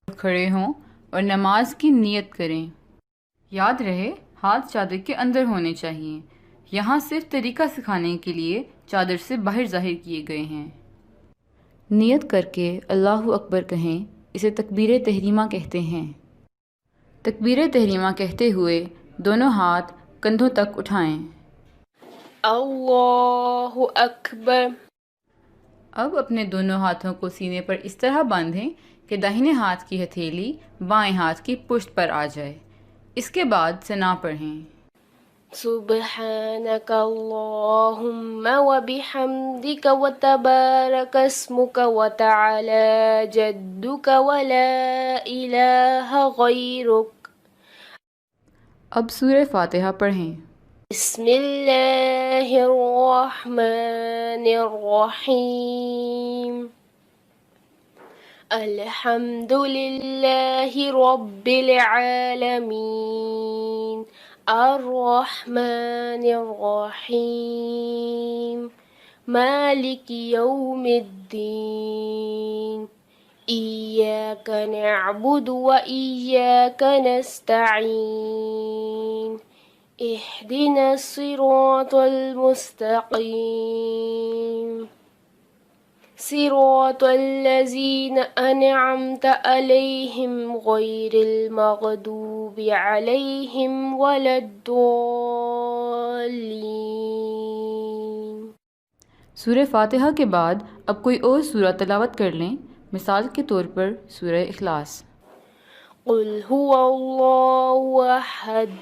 کھڑے ہوں اور نماز کی نیت کریں۔ یاد رہے ہاتھ چادر کے اندر ہونے چاہیے۔ یہاں صرف طریقہ سکھانے کے لیے چادر سے باہر ظاہر کیے گئے ہیں۔ نیت کر کے اللہ اکبر کہیں، اسے تکبیر تحریمہ کہتے ہیں۔ تکبیر تحریمہ کہتے ہوئے دونوں ہاتھ کندھوں تک اٹھائیں۔ اللہ اکبر۔ اب اپنے دونوں ہاتھوں کو سینے پر اس طرح باندھیں کہ داہنے ہاتھ کی ہتھیلی بائیں ہاتھ کی پشت پر آ جائے۔ اس کے بعد ثنا پڑھیں۔ سبحانك اللهم وبحمدك وتبارك اسمك وتعالى جدك ولا إله غيرك۔ اب سورہ فاتحہ پڑھیں۔ بسم اللہ الرحمن الرحیم۔ الحمد للہ رب العالمین، الرحمن الرحیم، مالک یوم الدین، ایاک نعبد و ایاک نستعین، اهدنا الصراط المستقيم، صراط الذين أنعمت عليهم غير المغضوب عليهم ولا الضالين۔ سورہ فاتحہ کے بعد اب کوئی اور سورہ تلاوت کر لیں، مثال کے طور پر سورہ اخلاص۔ قل هو الله أحد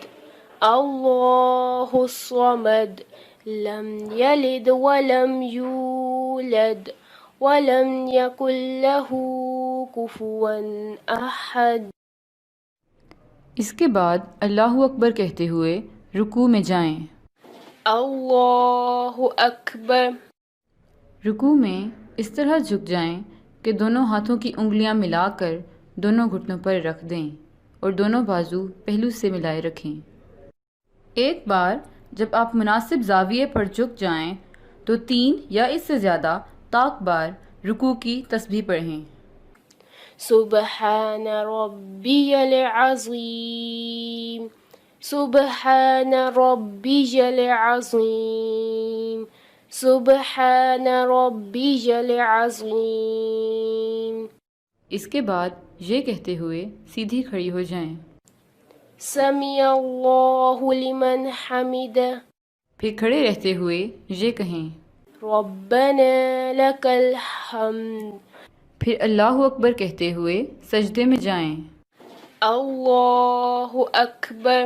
اللہ الصمد لم یلد ولم یولد ولم یکن له کفوا احد۔ اس کے بعد اللہ اکبر کہتے ہوئے رکوع میں جائیں۔ اللہ اکبر۔ رکوع میں اس طرح جھک جائیں کہ دونوں ہاتھوں کی انگلیاں ملا کر دونوں گھٹنوں پر رکھ دیں اور دونوں بازو پہلو سے ملائے رکھیں۔ ایک بار جب آپ مناسب زاویے پر جھک جائیں تو 3 یا اس سے زیادہ طاق بار رکوع کی تسبیح پڑھیں۔ سبحان ربی العظیم، سبحان ربی العظیم، سبحان ربی العظیم۔ اس کے بعد یہ کہتے ہوئے سیدھی کھڑی ہو جائیں۔ سمیع اللہ لمن حمدہ۔ پھر کھڑے رہتے ہوئے یہ کہیں۔ ربنا لک الحمد۔ پھر اللہ اکبر کہتے ہوئے سجدے میں جائیں۔ اللہ اکبر۔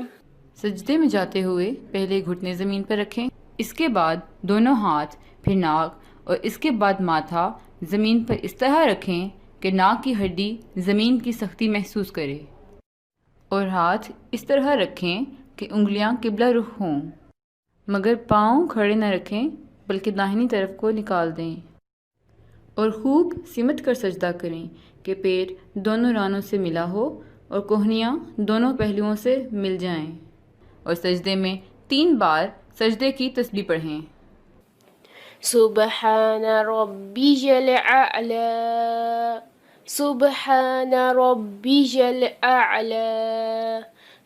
سجدے میں جاتے ہوئے پہلے گھٹنے زمین پر رکھیں، اس کے بعد دونوں ہاتھ، پھر ناک اور اس کے بعد ماتھا زمین پر اس طرح رکھیں کہ ناک کی ہڈی زمین کی سختی محسوس کرے، اور ہاتھ اس طرح رکھیں کہ انگلیاں قبلہ رخ ہوں، مگر پاؤں کھڑے نہ رکھیں بلکہ داہنی طرف کو نکال دیں، اور خوب سمٹ کر سجدہ کریں کہ پیٹ دونوں رانوں سے ملا ہو اور کوہنیاں دونوں پہلوؤں سے مل جائیں، اور سجدے میں 3 بار سجدے کی تسبیح پڑھیں۔ سبحان ربی الاعلی، سبحان ربی الاعلی،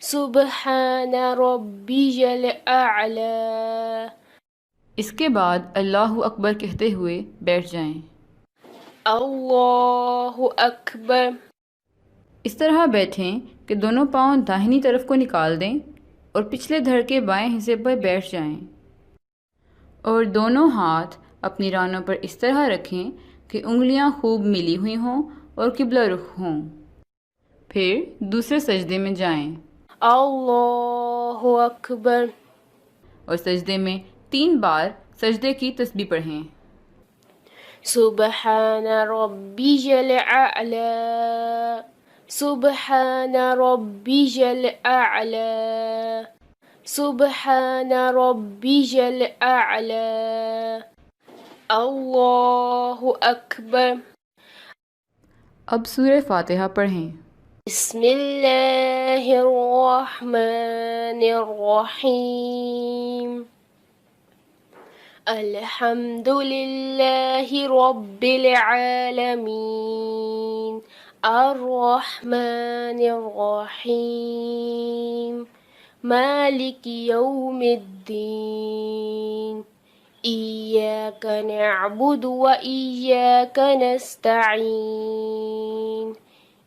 سبحان ربی الاعلی۔ اس کے بعد اللہ اکبر کہتے ہوئے بیٹھ جائیں۔ اللہ اکبر۔ اس طرح بیٹھیں کہ دونوں پاؤں داہنی طرف کو نکال دیں اور پچھلے دھڑ کے بائیں حصے پر بیٹھ جائیں، اور دونوں ہاتھ اپنی رانوں پر اس طرح رکھیں کہ انگلیاں خوب ملی ہوئی ہوں اور قبلہ رخ ہوں۔ پھر دوسرے سجدے میں جائیں۔ اللہ اکبر۔ اور سجدے میں 3 بار سجدے کی تسبیح پڑھیں۔ سبحان ربی الاعلی، سبحان ربی الاعلی، سبحان ربی الاعلی۔ اللہ اکبر۔ اب سورہ فاتحہ پڑھیں۔ بسم اللہ الرحمن الرحیم۔ الحمد للہ رب العالمین، الرحمن الرحيم مالك يوم الدين إياك نعبد وإياك نستعين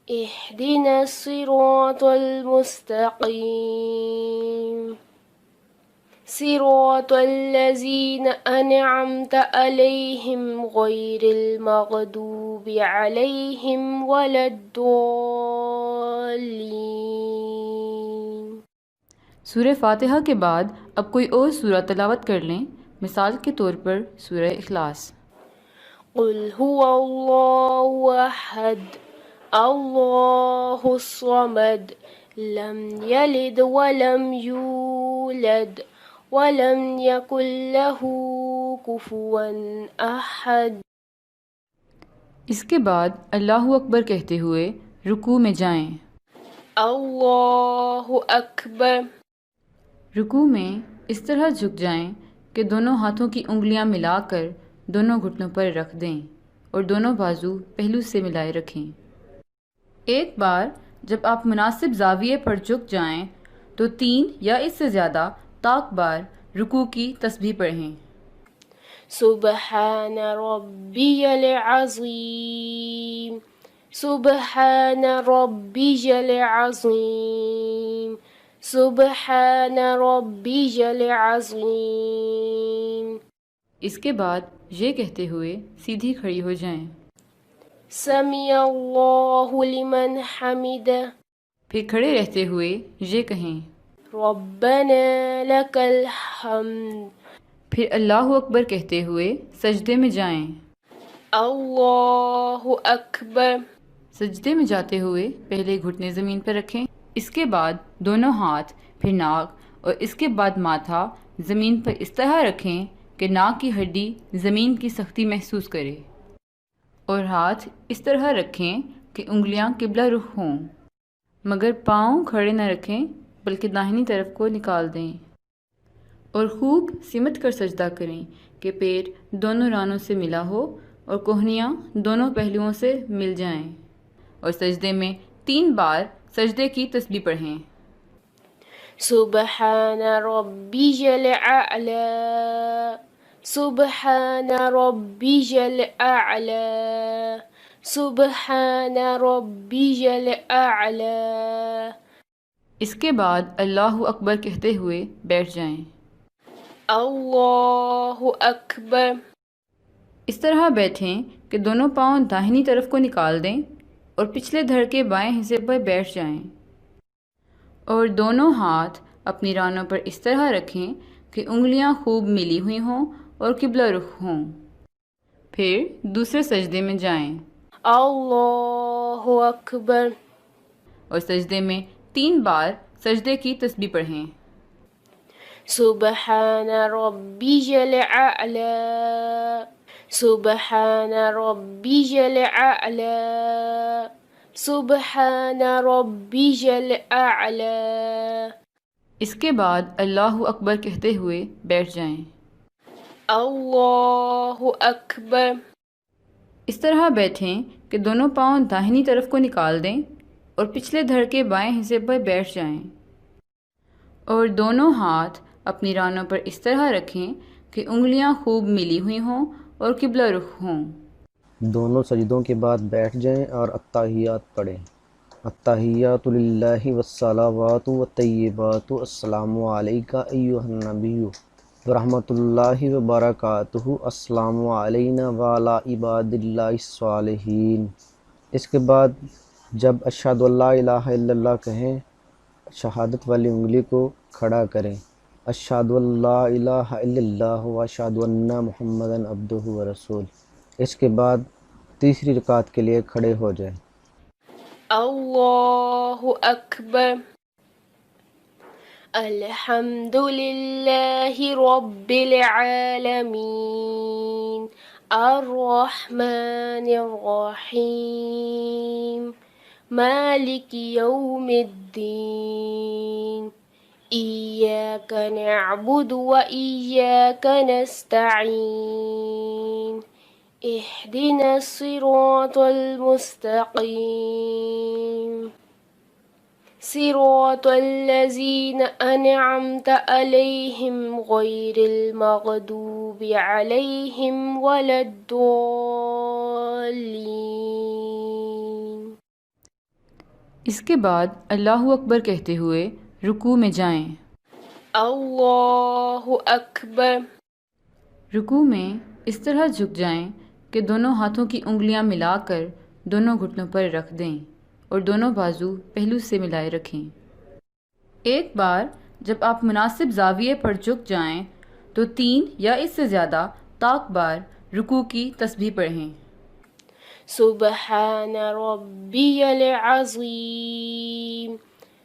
اهدنا الصراط المستقيم صراط الذين أنعمت عليهم غير المغضوب عليهم ولا الضالين۔ سورہ فاتحہ کے بعد اب کوئی اور سورہ تلاوت کر لیں، مثال کے طور پر سورہ اخلاص۔ قل هو الله أحد الله الصمد لم يلد ولم يولد ولم يكن له كفوا أحد۔ اس کے بعد اللہ اکبر کہتے ہوئے رکوع میں جائیں۔ اللہ اکبر۔ رکوع میں اس طرح جھک جائیں کہ دونوں ہاتھوں کی انگلیاں ملا کر دونوں گھٹنوں پر رکھ دیں اور دونوں بازو پہلو سے ملائے رکھیں۔ ایک بار جب آپ مناسب زاویے پر جھک جائیں تو 3 یا اس سے زیادہ طاق بار رکوع کی تسبیح پڑھیں۔ سبحان ربی العظیم سبحان ربی العظیم سبحان ربی العظیم۔ اس کے بعد یہ کہتے ہوئے سیدھی کھڑی ہو جائیں۔ سمیع اللہ لمن حمدہ۔ پھر کھڑے رہتے ہوئے یہ کہیں۔ ربنا لک الحمد۔ پھر اللہ اکبر کہتے ہوئے سجدے میں جائیں۔ اللہ اکبر۔ سجدے میں جاتے ہوئے پہلے گھٹنے زمین پر رکھیں، اس کے بعد دونوں ہاتھ، پھر ناک اور اس کے بعد ماتھا زمین پر اس طرح رکھیں کہ ناک کی ہڈی زمین کی سختی محسوس کرے، اور ہاتھ اس طرح رکھیں کہ انگلیاں قبلہ رخ ہوں، مگر پاؤں کھڑے نہ رکھیں بلکہ داہنی طرف کو نکال دیں، اور خوب سمٹ کر سجدہ کریں کہ پیٹ دونوں رانوں سے ملا ہو اور کوہنیاں دونوں پہلوؤں سے مل جائیں، اور سجدے میں 3 بار سجدے کی تسبیح پڑھیں۔ سبحان ربی الاعلی سبحان ربی الاعلی سبحان ربی الاعلی۔ اس کے بعد اللہ اکبر کہتے ہوئے بیٹھ جائیں۔ اللہ اکبر۔ اس طرح بیٹھیں کہ دونوں پاؤں داہنی طرف کو نکال دیں اور پچھلے دھڑ کے بائیں حصے پر بیٹھ جائیں، اور دونوں ہاتھ اپنی رانوں پر اس طرح رکھیں کہ انگلیاں خوب ملی ہوئی ہوں اور قبلہ رخ ہوں۔ پھر دوسرے سجدے میں جائیں۔ اللہ اکبر۔ اور سجدے میں 3 بار سجدے کی تسبیح پڑھیں۔ سبحان ربی الاعلی سبحان ربی الاعلی سبحان ربی الاعلی۔ اس کے بعد اللہ اکبر کہتے ہوئے بیٹھ جائیں۔ اللہ اکبر۔ اس طرح بیٹھیں کہ دونوں پاؤں داہنی طرف کو نکال دیں اور پچھلے دھڑ کے بائیں حصے پر بیٹھ جائیں، اور دونوں ہاتھ اپنی رانوں پر اس طرح رکھیں کہ انگلیاں خوب ملی ہوئی ہوں اور قبلہ رخ ہوں۔ دونوں سجدوں کے بعد بیٹھ جائیں اور التحیات پڑھیں۔ التحیات للہ والصلوات والطیبات السلام علیک ایھا النبی ورحمۃ اللہ وبرکاتہ السلام علینا وعلی عباد اللہ الصالحین۔ اس کے بعد جب اشہد ان لا الہ الا اللہ کہیں، شہادت والی انگلی کو کھڑا کریں۔ اشہد ان لا الہ الا اللہ واشہد ان محمدًا عبدہ ورسولہ۔ اس کے بعد تیسری رکعت کے لیے کھڑے ہو جائیں۔ اللہ اکبر۔ الحمد للہ رب العالمین الرحمن الرحیم مالک یوم الدین ایاک نعبد و ایاک نستعین اهدنا الصراط المستقيم صراط الذين أنعمت عليهم غير المغضوب عليهم ولا الضالين۔ اس کے بعد اللہ اکبر کہتے ہوئے رکوع میں جائیں۔ اللہ اکبر۔ رکوع میں اس طرح جھک جائیں کہ دونوں ہاتھوں کی انگلیاں ملا کر دونوں گھٹنوں پر رکھ دیں اور دونوں بازو پہلو سے ملائے رکھیں۔ ایک بار جب آپ مناسب زاویے پر جھک جائیں تو 3 یا اس سے زیادہ طاق بار رکوع کی تسبیح پڑھیں۔ سبحان ربی العظیم،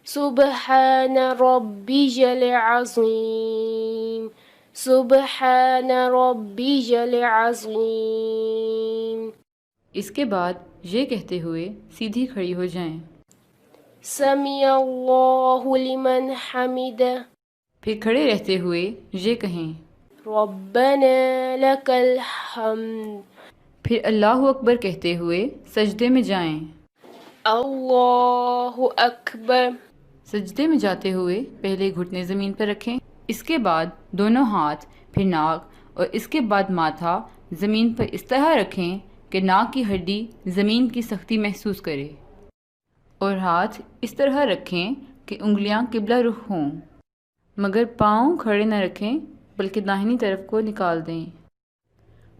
سبحان ربی العظیم، سبحان ربی العظیم۔ اس کے بعد یہ کہتے ہوئے سیدھی کھڑی ہو جائیں۔ سمیع اللہ لمن حمدہ، پھر کھڑے رہتے ہوئے یہ کہیں۔ ربنا لک الحمد۔ پھر اللہ اکبر کہتے ہوئے سجدے میں جائیں۔ اللہ اکبر۔ سجدے میں جاتے ہوئے پہلے گھٹنے زمین پر رکھیں، اس کے بعد دونوں ہاتھ، پھر ناک اور اس کے بعد ماتھا زمین پر اس طرح رکھیں کہ ناک کی ہڈی زمین کی سختی محسوس کرے، اور ہاتھ اس طرح رکھیں کہ انگلیاں قبلہ رخ ہوں، مگر پاؤں کھڑے نہ رکھیں بلکہ داہنی طرف کو نکال دیں،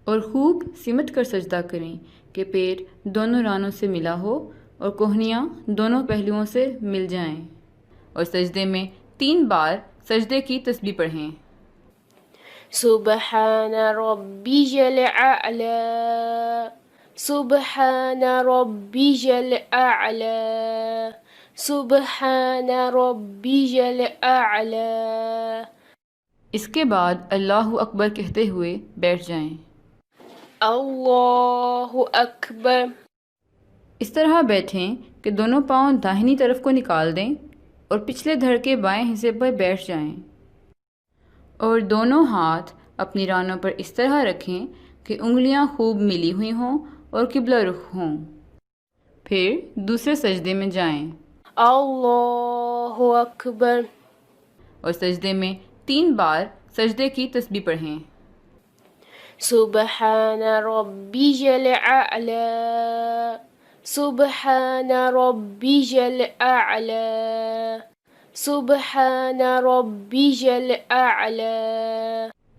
اور خوب سمٹ کر سجدہ کریں کہ پیر دونوں رانوں سے ملا ہو اور کوہنیاں دونوں پہلوؤں سے مل جائیں، اور سجدے میں 3 بار سجدے کی تسبیح پڑھیں۔ سبحان ربی الاعلی، سبحان ربی الاعلی، سبحان ربی الاعلی۔ اس کے بعد اللہ اکبر کہتے ہوئے بیٹھ جائیں۔ اللہ اکبر۔ اس طرح بیٹھیں کہ دونوں پاؤں داہنی طرف کو نکال دیں اور پچھلے دھڑ کے بائیں حصے پر بیٹھ جائیں، اور دونوں ہاتھ اپنی رانوں پر اس طرح رکھیں کہ انگلیاں خوب ملی ہوئی ہوں اور قبلہ رخ ہوں۔ پھر دوسرے سجدے میں جائیں اللہ اکبر، اور سجدے میں 3 بار سجدے کی تسبیح پڑھیں۔ سبحان ربی الاعلی، سبحان ربی الاعلی، سبحان ربی الاعلی۔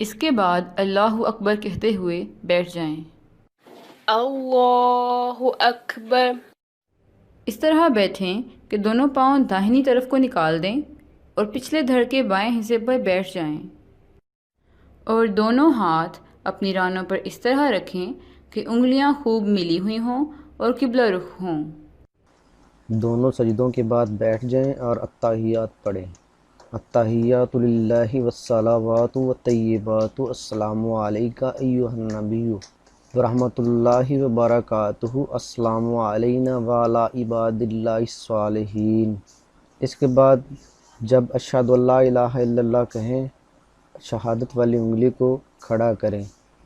اس کے بعد اللہ اکبر کہتے ہوئے بیٹھ جائیں۔ اللہ اکبر۔ اس طرح بیٹھیں کہ دونوں پاؤں داہنی طرف کو نکال دیں اور پچھلے دھڑ کے بائیں حصے پر بیٹھ جائیں، اور دونوں ہاتھ اپنی رانوں پر اس طرح رکھیں کہ انگلیاں خوب ملی ہوئی ہوں اور قبلہ رخ ہوں۔ دونوں سجدوں کے بعد بیٹھ جائیں اور التحیات پڑھیں۔ التحیات للہ والصلوات والطیبات السلام علیکہ ایہا النبی ورحمۃ اللہ وبرکاتہ، السلام علینا وعلی عباد اللہ الصالحین۔ اس کے بعد جب اشہد ان لا الہ الا اللہ کہیں، شہادت والی انگلی کو کھڑا کریں،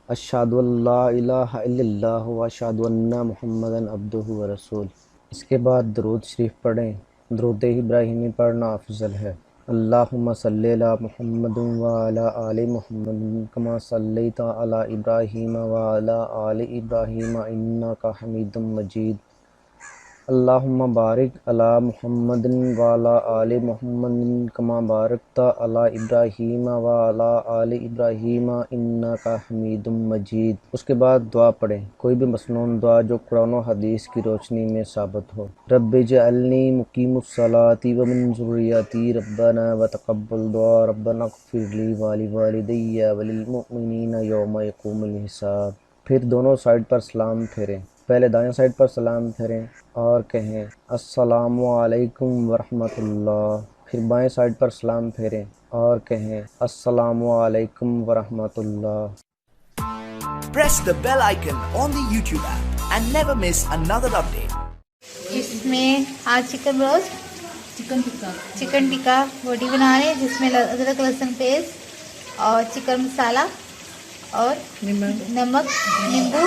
اشہد ان لا الہ الا اللہ واشہد ان محمدًا عبدہ ورسولہ۔ اس کے بعد درود شریف پڑھیں۔ درود ابراہیمی پڑھنا افضل ہے۔ اللہم صلی علی محمد وعلی آل محمد کما صلیت علی ابراہیم وعلی آل ابراہیم انک حمید مجید۔ اللہم بارک علی محمد وعلی آل محمد کما بارکت علی ابراہیم وعلی آل ابراہیم انک حمید مجید۔ اس کے بعد دعا پڑھیں، کوئی بھی مسنون دعا جو قرآن و حدیث کی روشنی میں ثابت ہو۔ رب اجعلنی مقیم الصلاۃ ومن ذریتی ربنا وتقبل دعا ربنا اغفر لی ولوالدی وللمؤمنین یوم یقوم الحساب۔ پھر دونوں سائڈ پر سلام پھیریں۔ پہلے دائیں سائڈ پر سلام پھیریں اور کہیں السلام علیکم ورحمۃ اللہ۔ پھر بائیں سائڈ پر سلام پھیریں اور کہیں السلام علیکم ورحمۃ اللہ۔ Press the bell icon on the YouTube app and never miss another update. اس میں آج چکن روسٹ، چکن ٹکا بوٹی بنا رہے ہیں جس میں ادرک لہسن پیسٹ اور چکن مسالہ اور نمک، نیمبو